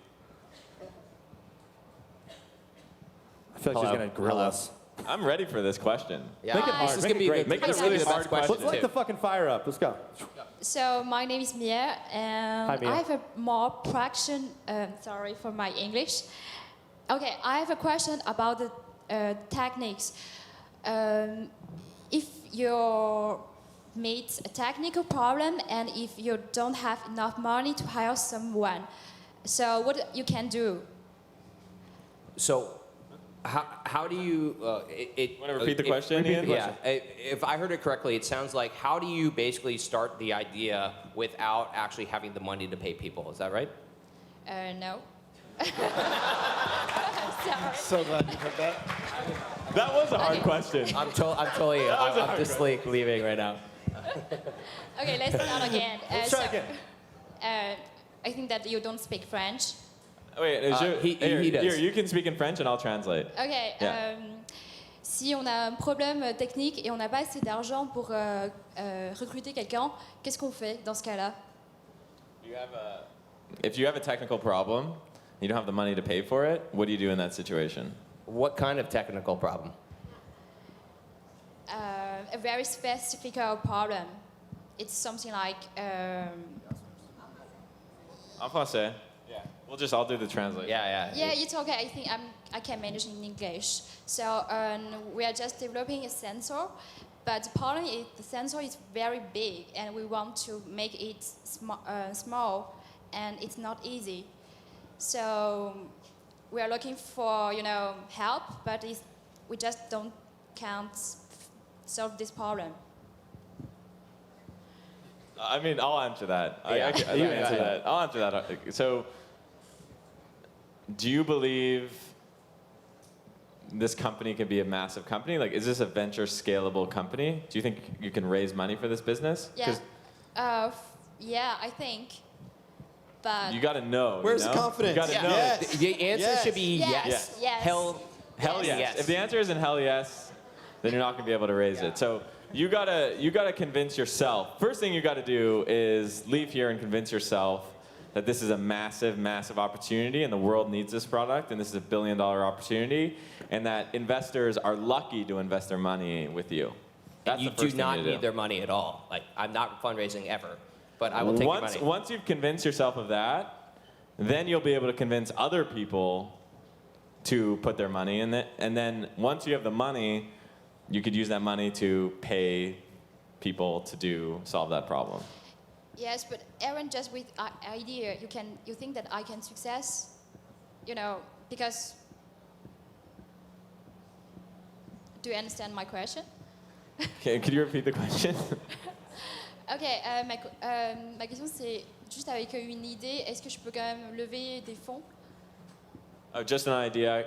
I feel like she's gonna grill us. I'm ready for this question. Yeah. Make it hard. This is Make gonna it be great. Make it this a is really gonna be the hard best question. Let's light the fucking fire up. Let's go. So my name is Mia, and Hi, Mia. I have a more question. Sorry for my English. Okay, I have a question about the techniques. If you meet a technical problem and if you don't have enough money to hire someone, so what you can do? So, how do you? Want to repeat the question, Ian? Yeah. If I heard it correctly, it sounds like how do you basically start the idea without actually having the money to pay people? Is that right? No. So glad you heard that. That was a hard Okay. question. I'm totally. I'm just like leaving right now. Okay, let's start again. Let's try again. I think that you don't speak French. Wait, he does. Here, you can speak in French and I'll translate. Ok. Yeah. Si on a un problème technique et on n'a pas assez d'argent pour recruter quelqu'un, qu'est-ce qu'on fait dans ce cas-là? If you have a technical problem, you don't have the money to pay for it, what do you do in that situation? What kind of technical problem? A very specific problem. It's something like. En français. Yeah. I'll do the translation. Yeah. Yeah, it's okay. I think I can manage in English. So we are just developing a sensor, but the problem is the sensor is very big, and we want to make it small, and it's not easy. So we are looking for help, but we just can't solve this problem. I mean, I'll answer that. Yeah. You answer that. I'll answer that. So, do you believe this company can be a massive company? Like, is this a venture scalable company? Do you think you can raise money for this business? Yeah. Yeah, I think. But You got to know. Where's you the know? confidence? You got to Yeah. know. Yes. The answer Yes. should be yes, yes. yes. Hell Hell yes. yes. If the answer isn't hell yes, then you're not going to be able to raise it. So you gotta convince yourself. First thing you got to do is leave here and convince yourself that this is a massive, massive opportunity, and the world needs this product, and this is a $1 billion opportunity, and that investors are lucky to invest their money with you. That's You the do first thing not to need their money at all. Like, I'm not fundraising ever, but I will take your money. Once you've convinced yourself of that, then you'll be able to convince other people to put their money in it. And then once you have the money, you could use that money to pay people to solve that problem. Yes, but Aaron, just with idea, you think that I can success, because. Do you understand my question? Okay, could you repeat the question? Ok, ma question c'est juste avec une idée, est-ce que je peux quand même lever des fonds? Oh, just an idea.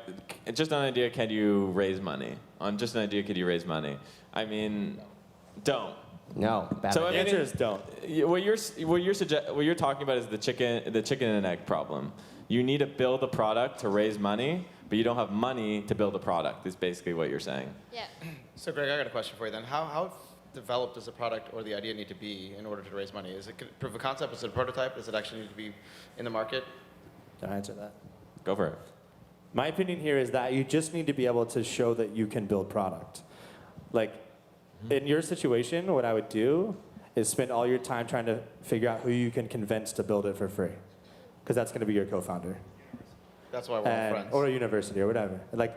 Just an idea. Can you raise money? On just an idea, could you raise money? I mean, don't. No. Bad So I idea. mean, The answer is don't. What you're talking about is the chicken and egg problem. You need to build a product to raise money, but you don't have money to build a product. Is basically what you're saying. Yeah. So Greg, I got a question for you then. How developed does the product or the idea need to be in order to raise money? Is it proof of concept? Is it a prototype? Does it actually need to be in the market? Did I answer that? Go for it. My opinion here is that you just need to be able to show that you can build product. Like, in your situation, what I would do is spend all your time trying to figure out who you can convince to build it for free. Because that's going to be your co-founder. That's why we're all friends. Or a university or whatever. Like,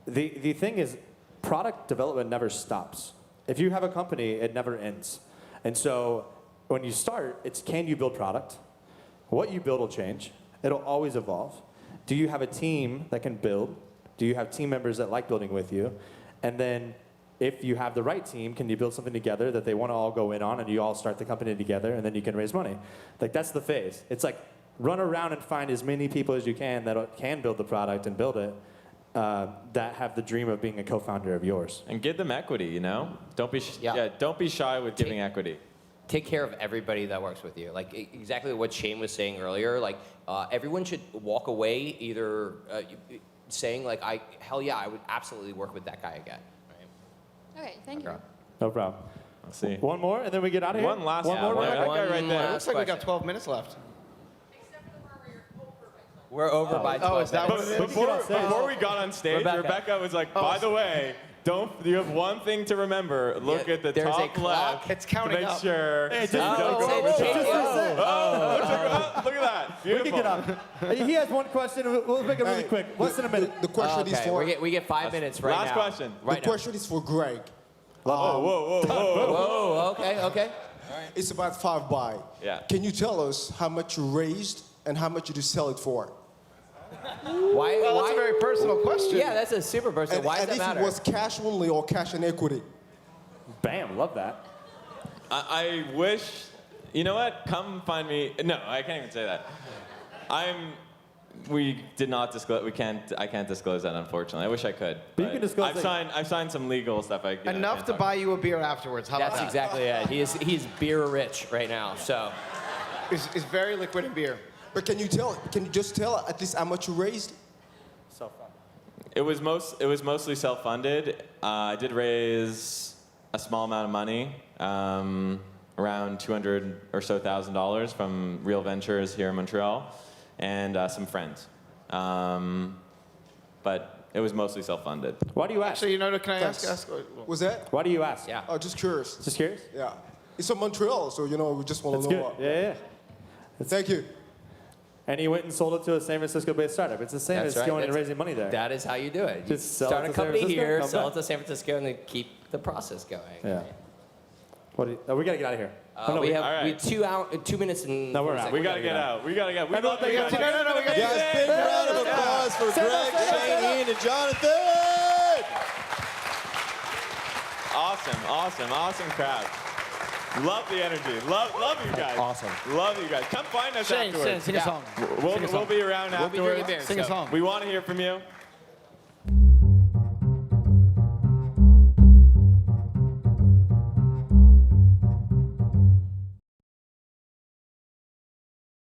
the thing is, product development never stops. If you have a company, it never ends. And so when you start, it's can you build product? What you build will change. It'll always evolve. Do you have a team that can build? Do you have team members that like building with you? And then if you have the right team, can you build something together that they want to all go in on and you all start the company together and then you can raise money? Like, that's the phase. It's like run around and find as many people as you can that can build the product and build it that have the dream of being a co-founder of yours. And give them equity, Don't be don't be shy with giving equity. Take care of everybody that works with you. Like exactly what Shane was saying earlier. Like everyone should walk away either saying like, hell yeah, I would absolutely work with that guy again. Right? Okay, thank you. No problem. Let's see. One more, and then we get out of here. One last One more. that guy right there. It looks like we got 12 minutes left. We're over by 12 is that minutes. what it is? Before we got on stage, Rebecca was like, by the way, you have one thing to remember. Look at the there's a top clock. left It's counting to make up. sure. Hey, just don't go say over change top. it. Look at that. We can Beautiful. get out. He has one question. We'll make it really quick. Less than a minute. The question is for we get 5 minutes right now. Last question. the question is for Greg. Whoa. Whoa, okay. It's about 5 by. Yeah. Can you tell us how much you raised and how much did you sell it for? Why? Well, why? that's a very personal question. Yeah, that's a super personal. And, Why does and that if matter? it was cash only or cash and equity? Bam, love that. I wish. You know what? Come find me. No, I can't even say that. We did not disclose. I can't disclose that, unfortunately. I wish I could. But you can disclose I've signed some legal stuff. Enough to buy you a beer afterwards. How about That's that? exactly it. He's beer rich right now. So It's very liquid in beer. But can you just tell at least how much you raised? It was mostly self-funded. I did raise a small amount of money, around $200,000 or so from Real Ventures here in Montreal, and some friends. But it was mostly self-funded. Why do you ask? Actually, can I Thanks. ask? Was that? Why do you ask? yeah. Oh, just curious. Just curious? Yeah. It's from Montreal, so we just want That's to good. know. Yeah. Thank you. And he went and sold it to a San Francisco-based startup. It's the same That's as right. going and raising money there. That is how you do it. You Just sell start it a to San company Francisco, here, come sell back. it to San Francisco, and then keep the process going. Yeah. We gotta get out of here. We have all right. 2 minutes and. No, we're 40 out. seconds. We gotta get out. We love you Everyone, guys. thank you. No, we got Guys, big round of applause for Greg, Shane, Ian, and Jonathan! Awesome crowd. Love the energy. Love you guys. Awesome. Love you guys. Come find us afterwards. Sing a song. We'll be around We'll be drinking afterwards. beer, Sing a so- song. We want to hear from you.